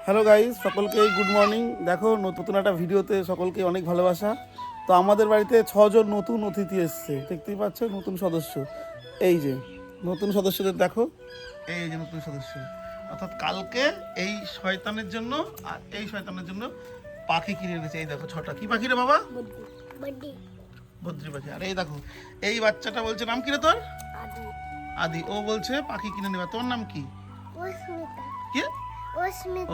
Hello guys, সকলকে good morning. দেখো নতুন একটা ভিডিওতে সকলকে অনেক ভালোবাসা। তো আমাদের বাড়িতে 6জন নতুন অতিথি এসছে, দেখতেই পাচ্ছ নতুন সদস্য। এই যে নতুন সদস্যদের দেখো, এই যে নতুন সদস্য। অর্থাৎ কালকে এই শয়তানের জন্য আর এই শয়তানের জন্য পাখি কিনে এনেছে। এই দেখো 6টা। কি পাখি রে বাবা? বদ্রি পাখি। আর এই দেখো এই বাচ্চাটা বলছে নাম কি রে তোর? আদি। ও বলছে পাখি কিনে নেবে। তোর নাম কি? কি?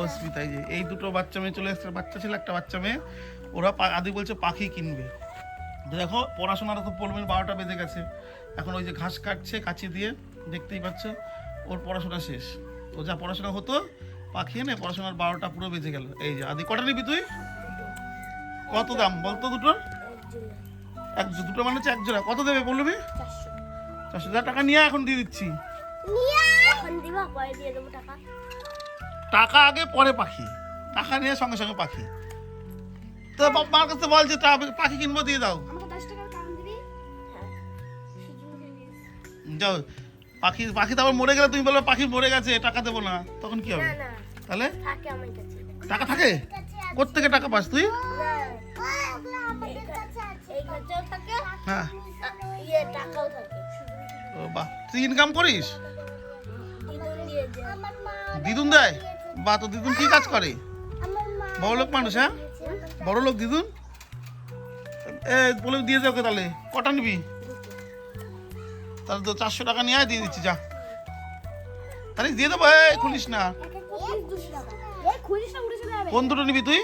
অস্মিতা। এই যে এই দুটো বাচ্চা মেয়ে চলে এসেছে, বাচ্চা ছিল একটা বাচ্চা মেয়ে। ওরা আদি বলছে পাখি কিনবে। দেখো পড়াশোনাটা তো পড়বেন, 12টা বেজে গেছে। এখন ওই যে ঘাস কাটছে কাঁচি দিয়ে, দেখতেই পাচ্ছ। ওর পড়াশোনা শেষ। ও যা পড়াশোনা হতো পাখি এনে পড়াশোনার 12টা পুরো বেজে গেল। এই যে আদি, কটা নিবি তুই? কত দাম বলতো দুটোর? দুটো মানে হচ্ছে এক জোড়া। কত দেবে বলবি? 400 টাকা নিয়ে এখন দিয়ে দিচ্ছি। টাকা আগে পরে পাখি, টাকা নিয়ে সঙ্গে সঙ্গে পাখি। তো মার কাছে বল যে পাখি কিনবো, দিয়ে দাও। যাও পাখি পাখি তো আবার মরে গেলে তুমি বলবে পাখি মরে গেছে টাকা দেবো না, তখন কি হবে? তাহলে টাকা থাকে কোত্থেকে টাকা পাস তুই? হ্যাঁ ও বাহ, তুই ইনকাম করিস? দিদুন দেয়? বা তো দিদুন কি কাজ করে? বড় লোক মানুষ। হ্যাঁ বড় লোক দিদুন। বলে দিয়ে দে ওকে। তাহলে কটা নিবি? তাহলে তো 400 টাকা নিয়ে দিয়ে দিচ্ছি, যা। তাহলে দিয়ে দেবো। খুলিস না। কোন দুটো নিবি তুই?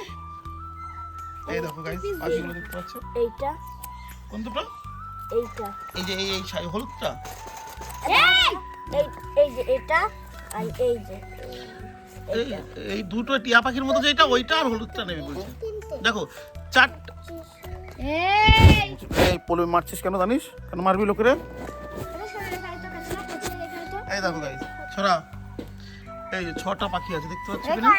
এই দেখো গাইস, পাখিগুলো দেখতে পাচ্ছ। এইটা কোন দুটো? এইটা এই যে এই হলুদটা। এই যে এটা আর এই যে এই দুটো টিয়া পাখির মতো, যেটা ওইটা আর হলুদটা নেবে বলছে। দেখো 4টা। এই পোলে মারছিস কেন জানিস? কেন মারবি লোকেরে? এই দেখো গাইস, ছড়া। এই যে 6টা পাখি আছে, দেখতে পাচ্ছ কিনা?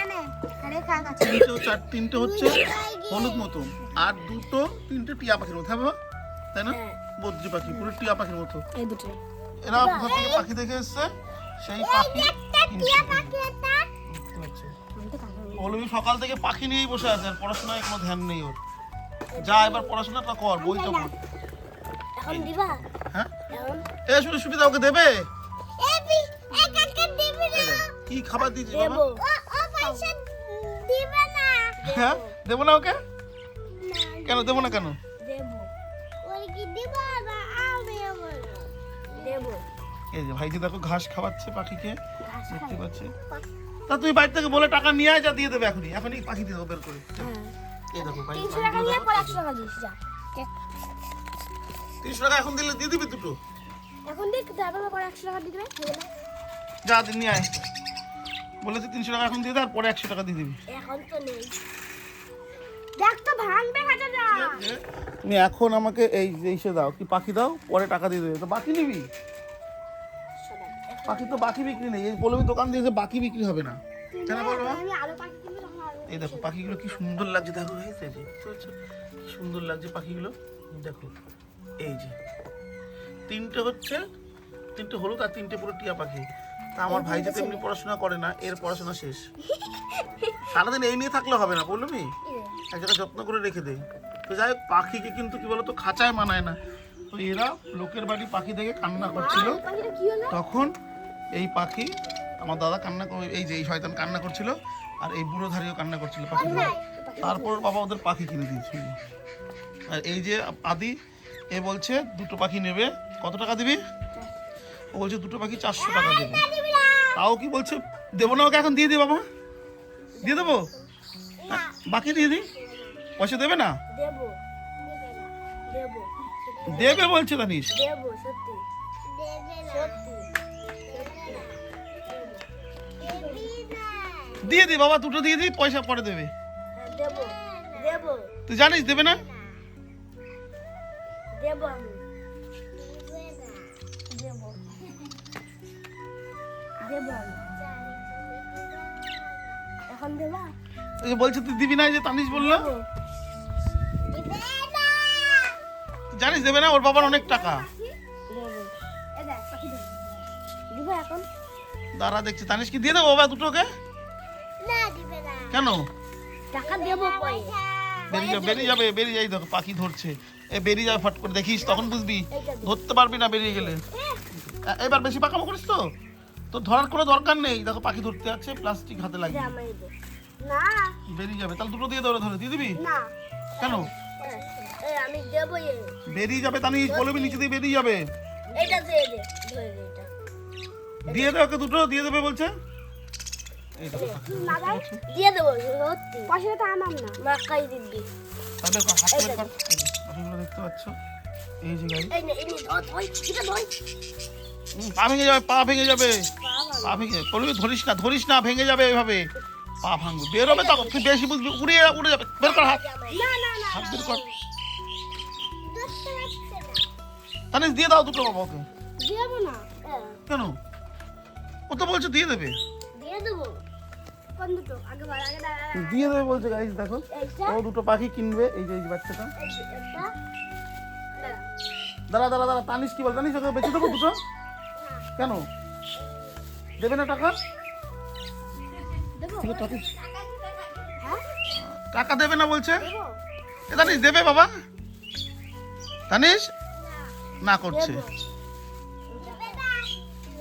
তিনটে হচ্ছে হলুদ মতো, আর তিনটে টিয়া পাখির মতো। হ্যাঁ বাবা, তাই না? বদ্রি পাখি, পুরো টিয়া পাখির মতো। এরা কোথা থেকে পাখি দেখে এসছে, সেই পাখি বলবি। সকাল থেকে পাখি নিয়েই বসে আছে, আর পড়াশোনায় কোনো ধ্যান নেই ওর। যা এবার পড়াশোনাটা কর, বইটা পড়। হ্যাঁ শুনে সুবিধা ওকে দেবে। কি খাবার দিয়েছি বাবা? হ্যাঁ দেবো না ওকে? কেন দেবো না? কেন এই যে ভাইজি দেখো ঘাস খাওয়াচ্ছে পাখিকে, দেখতে পাচ্ছে। তা তুই বাড়ি থেকে বলে টাকা নিয়ে আয়, যা দিয়ে দেবে এখনই পাখি দিয়ে দেবো বের করে। এই দেখো ভাই 300 টাকা এখন দিলে দিয়ে দিবি দুটো। এখন দেখ তারপর পরে 100 টাকা দিয়ে দেবে। যা দিন নিয়ে আয়। বলেছি 300 টাকা এখন দিয়ে দে, আর পরে 100 টাকা দিয়ে দিবি। এখন তো নেই, দেখ তো ভাঙবে খাঁচাটা। তুমি এখন আমাকে এইসে দাও, কি পাখি দাও, পরে টাকা দিয়ে দেবে। তো বাকি নিবি? পাখি তো বাকি বিক্রি নেই। এই বলবি দোকান দিয়েছে বাকি বিক্রি হবে না, কেন বলবো? এই দেখো পাখিগুলো কি সুন্দর লাগছে, দেখো কি সুন্দর লাগছে পাখিগুলো। দেখো এই যে তিনটে হলুদ আর 3টে পুরো টিয়া পাখি। তা আমার ভাই যাতে এমনি পড়াশোনা করে না, এর পড়াশোনা শেষ। সারাদিন এই নিয়ে থাকলে হবে না, বলবি এক জায়গায় যত্ন করে রেখে দে। তো যাই হোক, পাখিকে কিন্তু কি বলতো খাঁচায় মানায় না। তো এরা লোকের বাড়ি পাখি দেখে কান্না করছিল, তখন এই পাখি আমার দাদা কান্না করে, এই যে এই শয়তান কান্না করছিল, আর এই বুড়োধারীও কান্না করছিল পাখি। তারপর বাবা ওদের পাখি কিনে দিয়েছিল। আর এই যে আদি, এ বলছে দুটো পাখি নেবে। কত টাকা দিবি? ও বলছে দুটো পাখি 400 টাকা দেবে। তাও কি বলছে দেবো না ওকে, এখন দিয়ে দিই বাবা, দিয়ে দেবো। বাকি দিয়ে দিই, পয়সা দেবে না? দেবে বলছে, জানিস? দিয়ে দি বাবা, দুটো দিয়ে দি, পয়সা পরে দেবে। তুই জানিস দেবে না? বলছে তুই দিবি না, যে তানিশ বললো। জানিস দেবে না, ওর বাবার অনেক টাকা। দাঁড়া দেখছি, তানিশ কি দিয়ে দেবো বাবা দুটোকে? কেন? টাকা দেবো পরে। বেরিয়ে যাবে বেরিয়ে যাই, দেখো পাখি ধরছে, এ বেরিয়ে যাবে ফট করে, দেখিস তখন বুঝবি, ধরতে পারবি না বেরিয়ে গেলে। এবার বেশি পাকামো করিস তো, তো ধরার কোনো দরকার নেই, দেখো পাখি ধরতে যাচ্ছে, প্লাস্টিক হাতে দে লাগিয়ে আমায় দে। না বেরিয়ে যাবে। তাহলে দুটো দিয়ে ধরে দিয়ে দিবি না কেন? আমি দেবো বেরিয়ে যাবে, তানিশ বলবি নিচে দিয়ে বেরিয়ে যাবে। এটা দিয়ে দে, ধরে দে এটা। দিয়ে দে ওকে, দুটো দিয়ে দেবে বলছে। এই দেখো পাখি না দাও, দিয়ে দেবো সত্যি। পয়সাটা আমার না, মাকাই দিবি। তাহলে হাত বের কর, এই যে পাখিগুলো দেখতে পাচ্ছ, এই যে গাড়ি, এই নে ধর ধর, এটা ধর। পা ভেঙে যাবে, পা ভেঙে যাবে, বাবা পা ভেঙে বলবি, ধরিস না ভেঙে যাবে এইভাবে, পা ভাঙবে, বের হবে তখন, তুই বেশি বুঝবি, উড়ে যাবে, বের কর হাত, না না না হাত বের কর। তানিশ দিয়ে দাও দুটো বাবা ওকে। দেবো না। কেন? ও তো বলছে দিয়ে দেবে, দিয়ে দেবো। কোন দুটো? আগে বল, আগে দাঁড়া। দিয়ে দেবে বলছে গাইস, দেখো এইটা ও দুটো পাখি কিনবে, এই যে বাচ্চাটা। একটা দাঁড়া, তানিশ কি বল, তানিশ ওকে বেঁচে দেবো দুটো? কেন দেবে না টাকা? দেবো। ঠিক আছে, টাকা হ্যাঁ টাকা দেবে না বলছে। দেবো। এ তানিশ দেবে বাবা, তানিশ না করছে।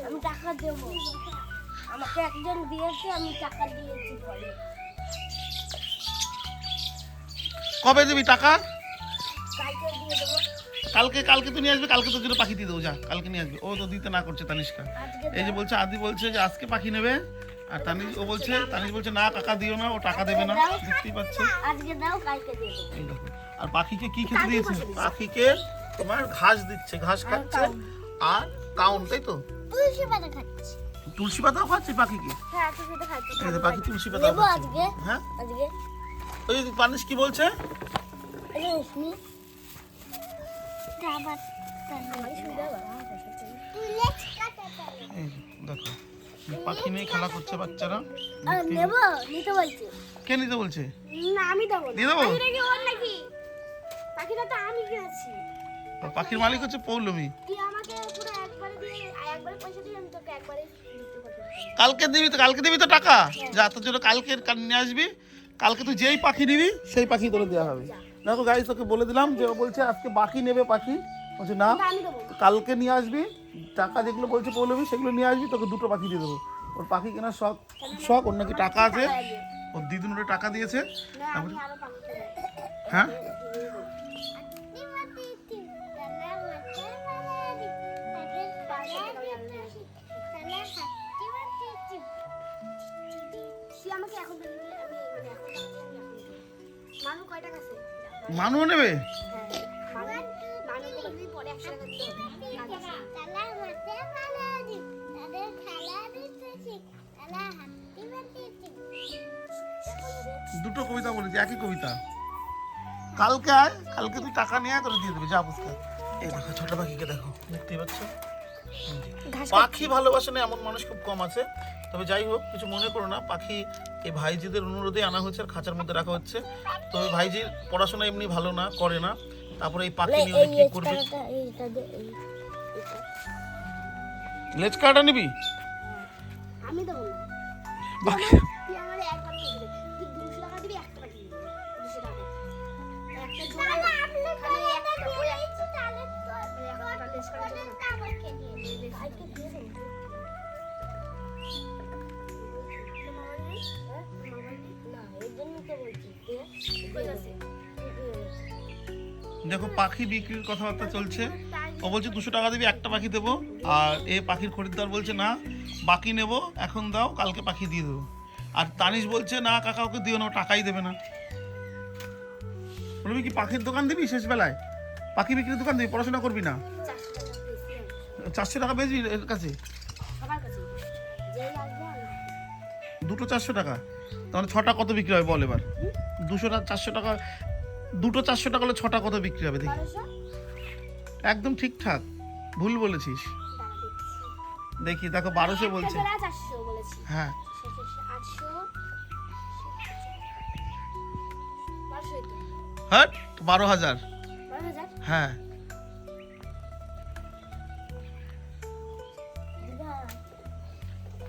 আমি টাকা দেবো। আমাকে একজন দিয়েছে, আমি টাকা দিয়েছি পরে। কবে দিবি টাকা? কালকে দিয়ে দেবো। কালকে তুই নিয়ে আসবি, কালকে তোর জন্য পাখি দিয়ে দেবো, যা কালকে নিয়ে আসবি। ও তো দিতে না করছে তানিশকা, আজকে এই যে বলছে, আদি বলছে যে আজকে পাখি নেবে, আর তানিশ বলছে না কাকা দিও না, ও টাকা দেবে না, দেখতেই পাচ্ছে। আজকে দাও, কালকে দিয়ে দেবো। এই দেখো, আর পাখিকে কি খেতে দিয়েছে? পাখিকে তোমার ঘাস দিচ্ছে, ঘাস খাচ্ছে আর কাউন, তাই তো? তুলসী পাতা খাচ্ছি। তুলসী পাতাও খাচ্ছে পাখিকে, হ্যাঁ তুলসী পাতা খাচ্ছি। এই যে পাখি তুলসী পাতা দেবো খাচ্ছে। আজকে। হ্যাঁ, আজকে ওই তানিশ কি বলছে? এই যে রশ্মি আবার এই যে দেখো, পাখি নিয়ে খেলা করছে বাচ্চারা। নেবো, নিতে বলছি। কে নিতে বলছে? না আমি দেবো না। দিয়ে দেবো? পাখিটা কি ওর নাকি? পাখিটা তো আমি কিনেছি। পাখির মালিক হচ্ছে পৌলমী। তুই আমাকে পুরো একবারে দিয়ে, একবারে পয়সা দিয়ে আমি তোকে একবারে দিতে পারবো। কালকে দিবি তো টাকা, যা তোর জন্য কালকে নিয়ে আসবি। কালকে তুই যেই পাখি নিবি সেই পাখি তোকে দেওয়া হবে। দেখো গাইস, তোকে বলে দিলাম যে ও বলছে আজকে বাকি নেবে পাখি, বলছে না এটা আমি দেবো। কালকে নিয়ে আসবি, টাকা যেগুলো বলছে পৌলমী সেগুলো নিয়ে আসবি, তোকে দুটো পাখি দিয়ে দেবো। ওর পাখি কেনার শখ, ওর নাকি টাকা আছে, ওর দিদি ওটা টাকা দিয়েছে। না আমি আরো পাখি কিনবো। হ্যাঁ, আমাকে এখন দিলে আমি মানে এখন মানু কয় টাকা আছে? মানুও নেবে। মানু বলবি পরে 100 টাকা দিতে হবে। দুটো কবিতা বলেছি, একই কবিতা। কালকে আয়, কালকে তুই টাকা নিয়ে আয়, তোরা দিয়ে দেবে, যা পুরস্কার। এই দেখো ছোট পাখিকে দেখো, দেখতেই পাচ্ছ। পাখি ভালোবাসে না এমন মানুষ খুব কম আছে। তবে যাই হোক, কিছু মনে করো না, পাখি এই ভাইজিদের অনুরোধে আনা হয়েছে আর খাঁচার মধ্যে রাখা হচ্ছে। তো ওই ভাইজির পড়াশোনা এমনি ভালো না, করে না, তারপরে এই পাখি নিয়ে কি করবে? লেজ কাটা নিবি? আমি দেবো না। বাকি তুই আমার একবার করে দে। তুই 200 টাকা দিবি, একটা পাখি দিবি। 200 টাকা। একটা জোড়া খালি একটা ওই একটা তাহলে তো একটা লেস করে দেবো না। আমাকে দিয়ে দে। ভাইকে দিয়ে দে। না, এর জন্য তো বলছি। ঠিক আছে। দেখো পাখি বিক্রির কথাবার্তা চলছে। ও বলছে 200 টাকা দিবি, একটা পাখি দেবো। আর এই পাখির খরিদ্দার বলছে না বাকি নেবো, এখন দাও, কালকে পাখি দিয়ে দেবো। আর তানিশ বলছে না কাকা ওকে দিও না, ও টাকাই দেবে না। বলবি কি পাখির দোকান দিবি শেষ বেলায়? পাখি বিক্রির দোকান দিবি, পড়াশোনা করবি না? 400 টাকা বেচবি এর কাছে? সবার কাছে। যেই আসবে আমি। দুটো 400 টাকা, তাহলে 6টা কত বিক্রি হয় বল এবার? 200 400 টাকা, দুটো 400 টাকা হলে 6টা কত বিক্রি হবে দেখি? 1200 একদম ঠিকঠাক, ভুল বলেছিস। টাকা দিচ্ছি। দেখি দেখো 1200 বলছে। 400 বলেছি। হ্যাঁ, 800 1200 তো। হ্যাঁ 12,000। 12,000 হ্যাঁ,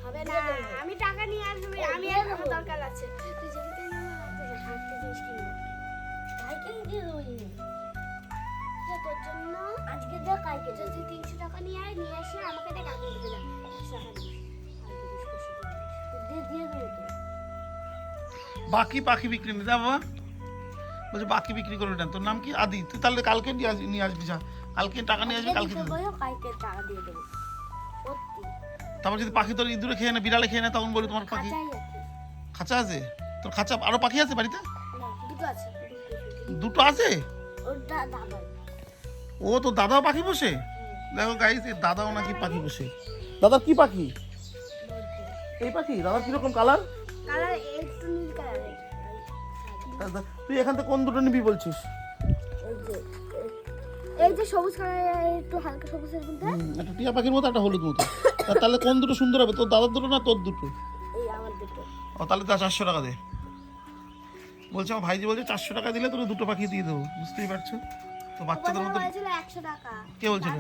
হবে না, আমি টাকা নিয়ে আসবো, আমি আর দরকার আছে। তুই যদি বাকি পাখি বিক্রি নিয়ে যা বাবা, বলছে বাকি বিক্রি করে নেন। তোর নাম কি? আদি। তুই তাহলে কালকে নিয়ে আসবি, যা কালকে টাকা নিয়ে আসবি, কালকে দিয়ে দেবো। কালকে টাকা দিয়ে দেবো সত্যি। তারপর যদি পাখি তোর ইঁদুরে খেয়ে নেয়, বিড়ালে খেয়ে নেয়, তখন বলি তোমার পাখি। খাঁচাই আছে। খাঁচা আছে তোর? খাঁচা আরো পাখি আছে বাড়িতে? না, দুটো আছে। দুটো আছে? ওটা দাদা। ও তো দাদাও পাখি বসে। দেখো গাইস, এই দাদাও নাকি পাখি বসে। দাদার কি পাখি? এই পাখি দাদার কিরকম কালার? কালার একটু নীল কালারের। তুই এখান থেকে কোন দুটো নিবি বলছিস? এই যে সবুজ কালারের, একটু হালকা সবুজের মধ্যে। একটা টিয়া পাখির মতো, একটা হলুদ মতো। তাহলে কোন দুটো সুন্দর হবে, তোর দাদার দুটো না তোর দুটো? এই আমার দুটো। ও তাহলে তা 400 টাকা দে। বলছে আমার ভাইজি বলছে 400 টাকা দিলে তোর দুটো পাখি দিয়ে দেবো। বুঝতেই পারছো তো, বাচ্চাদের মতো। বলেছিল 100 টাকা। কে বলছিল?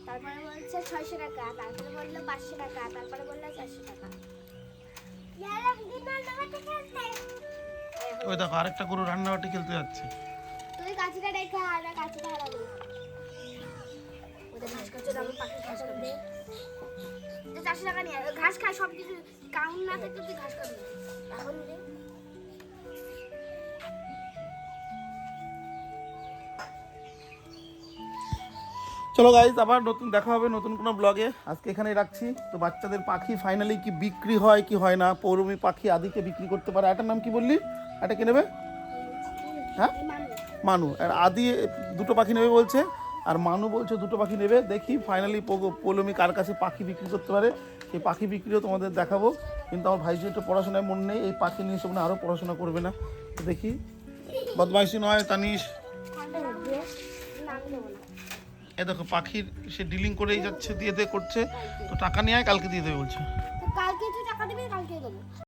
তারপরে বলছে 600 টাকা, তারপরে বললো 500 টাকা, তারপরে বললো 400 টাকা। ওই দেখো আরেকটা গরু রান্নাবাটি খেলতে যাচ্ছে। তুই কাছিটা রেখে আর কাছিটা হারাবো। ওদের ঘাস খাচ্ছে, আমি পাখি ঘাস খাবে। 400 টাকা নিয়ে ঘাস খায়, সব কিছু কাউন্ট না থাকলে তুই ঘাস খাবি এখন রে। চলো গাইজ, আবার নতুন দেখা হবে নতুন কোনো ব্লগে। আজকে এখানেই রাখছি। তো বাচ্চাদের পাখি ফাইনালি কি বিক্রি হয় কি হয় না, পৌরমী পাখি আদিকে বিক্রি করতে পারে। এটার নাম কি বললি? এটা কে নেবে? হ্যাঁ, মানু। আর আদি দুটো পাখি নেবে বলছে, আর মানু বলছে দুটো পাখি নেবে। দেখি ফাইনালি পৌলমী কার কাছে পাখি বিক্রি করতে পারে। সেই পাখি বিক্রিও তোমাদের দেখাবো। কিন্তু আমার ভাই যেহেতু পড়াশোনায় মন নেই, এই পাখি নিয়ে সব আরও পড়াশোনা করবে না। তো দেখি, বদমাইশি নয় তানিশ। এ দেখো পাখির সে ডিলিং করেই যাচ্ছে, দিয়ে করছে। তো টাকা নিয়ে আয়, কালকে দিয়ে দেবে বলছে। কালকে তুই টাকা দিবি, কালকে দেবো।